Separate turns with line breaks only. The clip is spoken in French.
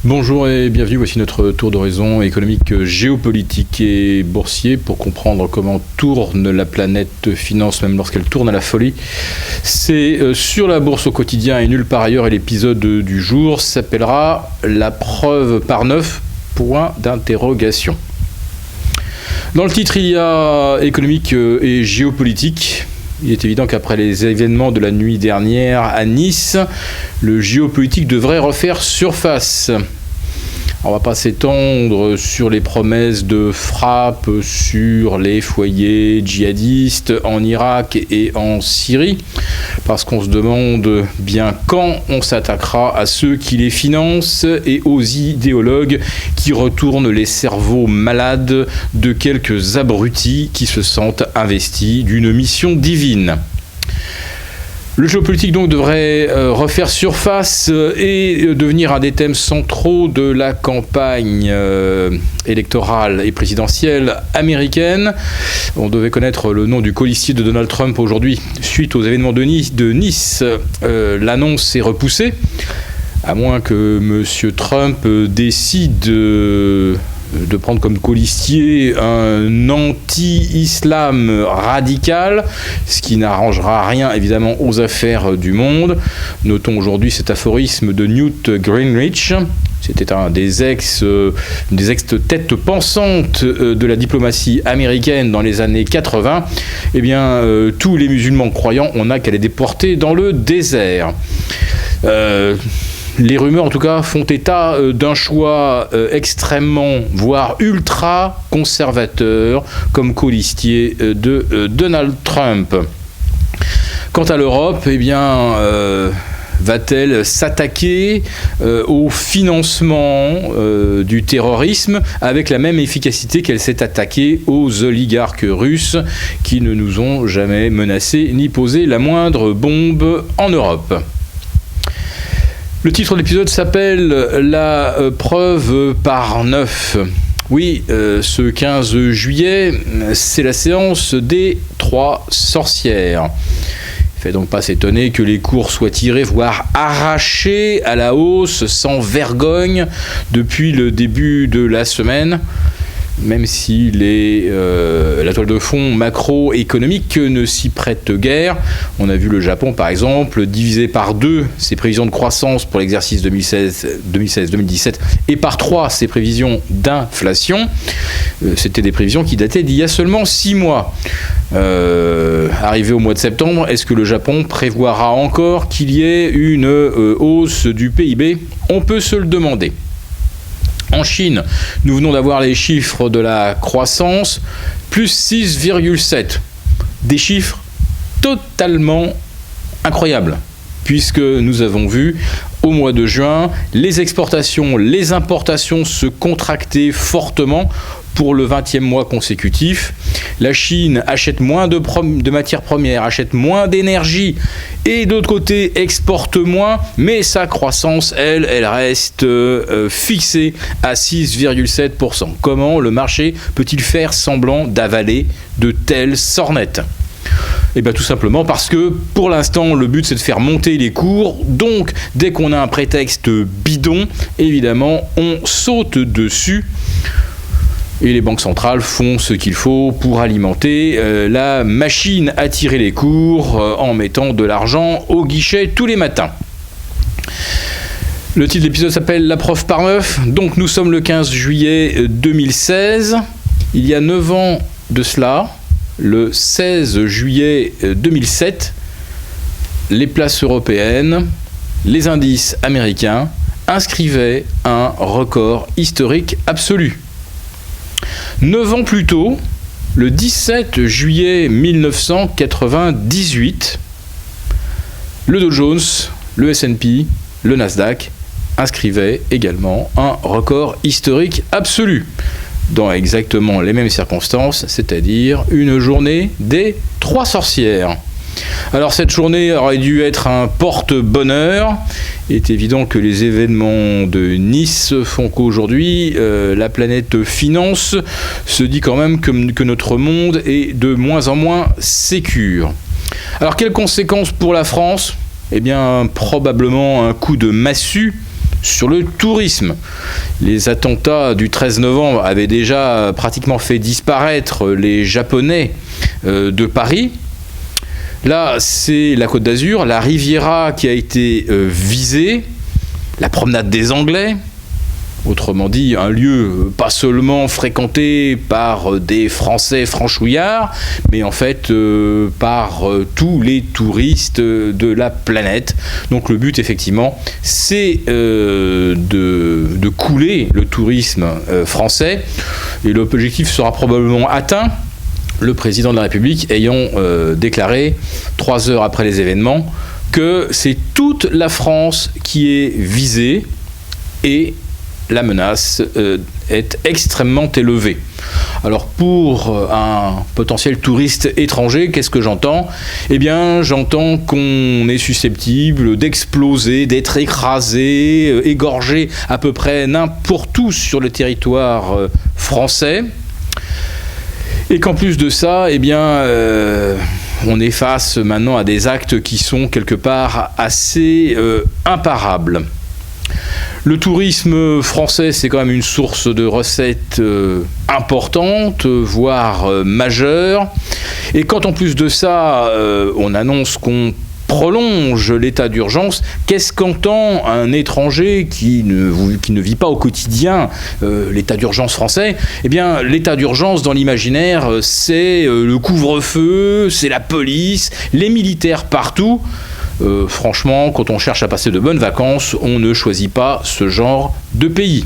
Bonjour et bienvenue, voici notre tour d'horizon économique, géopolitique et boursier pour comprendre comment tourne la planète finance, même lorsqu'elle tourne à la folie. C'est sur la bourse au quotidien et nulle part ailleurs, et l'épisode du jour s'appellera « La preuve par 9 ?» Dans le titre, il y a économique et géopolitique. Il est évident qu'après les événements de la nuit dernière à Nice, le géopolitique devrait refaire surface. On ne va pas s'étendre sur les promesses de frappe sur les foyers djihadistes en Irak et en Syrie, parce qu'on se demande bien quand on s'attaquera à ceux qui les financent et aux idéologues qui retournent les cerveaux malades de quelques abrutis qui se sentent investis d'une mission divine. Le géopolitique donc devrait refaire surface et devenir un des thèmes centraux de la campagne électorale et présidentielle américaine. On devait connaître le nom du colistier de Donald Trump aujourd'hui suite aux événements de Nice. L'annonce est repoussée, à moins que M. Trump décide de prendre comme colistier un anti-islam radical, ce qui n'arrangera rien évidemment aux affaires du monde. Notons aujourd'hui cet aphorisme de Newt Gingrich. C'était un des ex-têtes pensantes de la diplomatie américaine dans les années 80. Eh bien, tous les musulmans croyants, on n'a qu'à les déporter dans le désert. Les rumeurs, en tout cas, font état d'un choix extrêmement, voire ultra conservateur comme colistier de Donald Trump. Quant à l'Europe, eh bien, va-t-elle s'attaquer au financement du terrorisme avec la même efficacité qu'elle s'est attaquée aux oligarques russes qui ne nous ont jamais menacés ni posé la moindre bombe en Europe? Le titre de l'épisode s'appelle « La preuve par 9 ». Oui, ce 15 juillet, c'est la séance des 3 sorcières. Il ne fait donc pas s'étonner que les cours soient tirés, voire arrachés à la hausse sans vergogne depuis le début de la semaine. Même si la toile de fond macroéconomique ne s'y prête guère. On a vu le Japon, par exemple, diviser par 2 ses prévisions de croissance pour l'exercice 2016-2017 et par 3 ses prévisions d'inflation. C'était des prévisions qui dataient d'il y a seulement 6 mois. Arrivé au mois de septembre, est-ce que le Japon prévoira encore qu'il y ait une hausse du PIB? On peut se le demander. En Chine, nous venons d'avoir les chiffres de la croissance, plus 6,7. Des chiffres totalement incroyables, puisque nous avons vu au mois de juin les exportations, les importations se contracter fortement pour le 20e mois consécutif. La Chine achète moins de matières premières, achète moins d'énergie et d'autre côté exporte moins, mais sa croissance, elle reste fixée à 6,7%. Comment le marché peut-il faire semblant d'avaler de telles sornettes ? Eh bien tout simplement parce que pour l'instant le but c'est de faire monter les cours, donc dès qu'on a un prétexte bidon, évidemment on saute dessus. Et les banques centrales font ce qu'il faut pour alimenter la machine à tirer les cours en mettant de l'argent au guichet tous les matins. Le titre de l'épisode s'appelle « La preuve par 9 ». Donc nous sommes le 15 juillet 2016. Il y a 9 ans de cela, le 16 juillet 2007, les places européennes, les indices américains inscrivaient un record historique absolu. 9 ans plus tôt, le 17 juillet 1998, le Dow Jones, le S&P, le Nasdaq inscrivaient également un record historique absolu, dans exactement les mêmes circonstances, c'est-à-dire une journée des 3 sorcières. Alors cette journée aurait dû être un porte-bonheur. Il est évident que les événements de Nice font qu'aujourd'hui, la planète finance se dit quand même que notre monde est de moins en moins sécure. Alors quelles conséquences pour la France ? Eh bien probablement un coup de massue sur le tourisme. Les attentats du 13 novembre avaient déjà pratiquement fait disparaître les Japonais de Paris. Là, c'est la Côte d'Azur, la Riviera qui a été visée, la promenade des Anglais, autrement dit un lieu pas seulement fréquenté par des Français franchouillards, mais en fait par tous les touristes de la planète. Donc le but effectivement, c'est de couler le tourisme français, et l'objectif sera probablement atteint, le président de la République ayant déclaré 3 heures après les événements que c'est toute la France qui est visée et la menace est extrêmement élevée. Alors pour un potentiel touriste étranger, qu'est-ce que j'entends ? Eh bien, j'entends qu'on est susceptible d'exploser, d'être écrasé, égorgé à peu près n'importe où sur le territoire français. Et qu'en plus de ça, eh bien, on est face maintenant à des actes qui sont quelque part assez imparables. Le tourisme français, c'est quand même une source de recettes importante, voire majeure. Et quand en plus de ça, on annonce qu'on prolonge l'état d'urgence, qu'est-ce qu'entend un étranger qui ne vit pas au quotidien l'état d'urgence français ? Eh bien, l'état d'urgence dans l'imaginaire, c'est le couvre-feu, c'est la police, les militaires partout. Franchement, quand on cherche à passer de bonnes vacances, on ne choisit pas ce genre de pays.